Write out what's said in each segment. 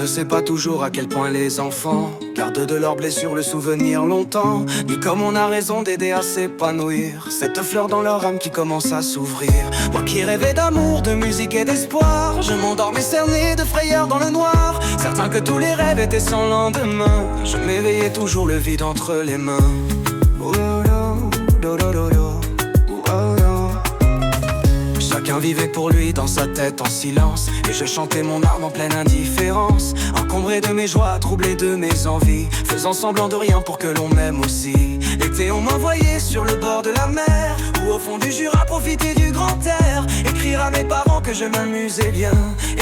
ne sait pas toujours à quel point les enfants gardent de leurs blessures le souvenir longtemps, ni comme on a raison d'aider à s'épanouir cette fleur dans leur âme qui commence à s'ouvrir. Moi qui rêvais d'amour, de musique et d'espoir, je m'endormais cerné de frayeur dans le noir, certain que tous les rêves étaient sans lendemain. Je m'éveillais toujours le vide entre les mains. Oh, oh, oh, oh, oh, oh, oh, oh. Chacun vivait pour lui dans sa tête en silence, et je chantais mon âme en pleine indifférence, encombré de mes joies, troublé de mes envies, faisant semblant de rien pour que l'on m'aime aussi. L'été on m'envoyait sur le bord de la mer, ou au fond du Jura profiter du grand air, écrire à mes parents que je m'amusais bien,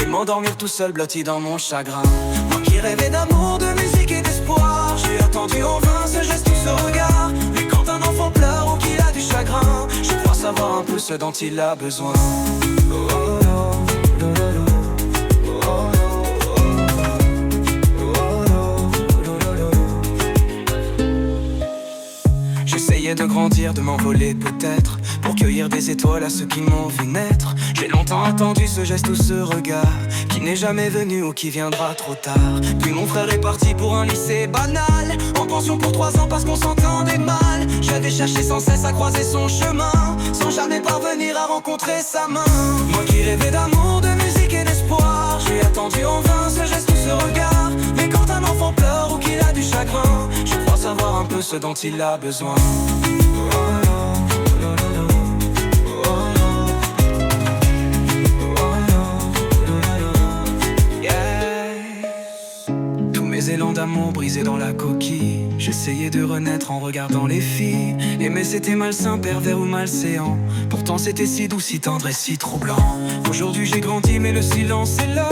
et m'endormir tout seul blotti dans mon chagrin. Moi qui rêvais d'amour, de musique et d'espoir, j'ai attendu en vain ce geste ou ce regard. Mais quand un enfant pleure ou qu'il a du chagrin, je crois savoir un peu ce dont il a besoin. Oh, oh, oh, oh, oh, oh, oh. J'essayais de grandir, de m'envoler peut-être, pour cueillir des étoiles à ceux qui m'ont vu naître. J'ai longtemps attendu ce geste ou ce regard, qui n'est jamais venu ou qui viendra trop tard. Puis mon frère est parti pour un lycée banal, en pension pour 3 ans parce qu'on s'entendait mal. J'avais cherché sans cesse à croiser son chemin, sans jamais parvenir à rencontrer sa main. Moi qui rêvais d'amour, de musique et d'espoir, j'ai attendu en vain ce geste ou ce regard. Mais quand un enfant pleure ou qu'il a du chagrin, je crois savoir un peu ce dont il a besoin. Oh, oh. Mes élans d'amour brisés dans la coquille, j'essayais de renaître en regardant les filles. Aimer c'était malsain, pervers ou malséant, pourtant c'était si doux, si tendre et si troublant. Aujourd'hui j'ai grandi mais le silence est là,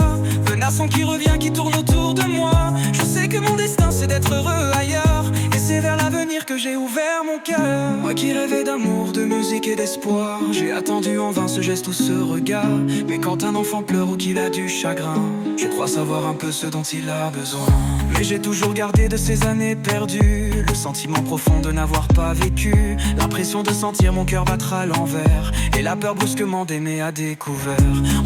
menaçant qui revient, qui tourne autour de moi. Je sais que mon destin c'est d'être heureux ailleurs, et c'est vers l'avenir que j'ai ouvert mon cœur. Moi qui rêvais d'amour, de musique et d'espoir, j'ai attendu en vain ce geste ou ce regard. Mais quand un enfant pleure ou qu'il a du chagrin, je crois savoir un peu ce dont il a besoin. Mais j'ai toujours gardé de ces années perdues le sentiment profond de n'avoir pas vécu, l'impression de sentir mon cœur battre à l'envers, et la peur brusquement d'aimer à découvert.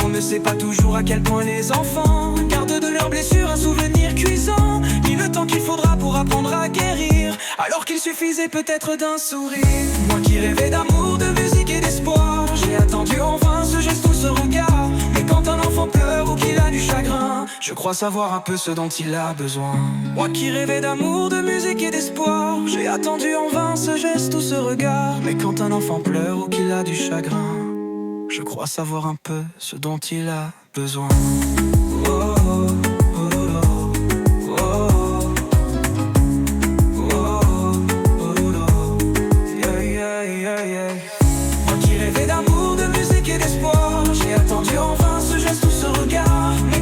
On ne sait pas toujours à quel point les enfants gardent de leurs blessures un souvenir cuisant, ni le temps qu'il faudra pour apprendre à guérir, alors qu'il suffisait peut-être d'un sourire. Moi qui rêvais d'amour, de musique et d'espoir, j'ai attendu en vain ce geste ou ce regard. Mais quand un enfant pleure ou qu'il a du chagrin, je crois savoir un peu ce dont il a besoin. Moi qui rêvais d'amour, de musique et d'espoir, j'ai attendu en vain ce geste ou ce regard. Mais quand un enfant pleure ou qu'il a du chagrin, je crois savoir un peu ce dont il a besoin. Oh, oh, oh, oh, oh, oh, oh, yeah, yeah, yeah, yeah. Moi qui rêvais d'amour, de musique et d'espoir, j'ai attendu en vain ce geste ou ce regard. Mais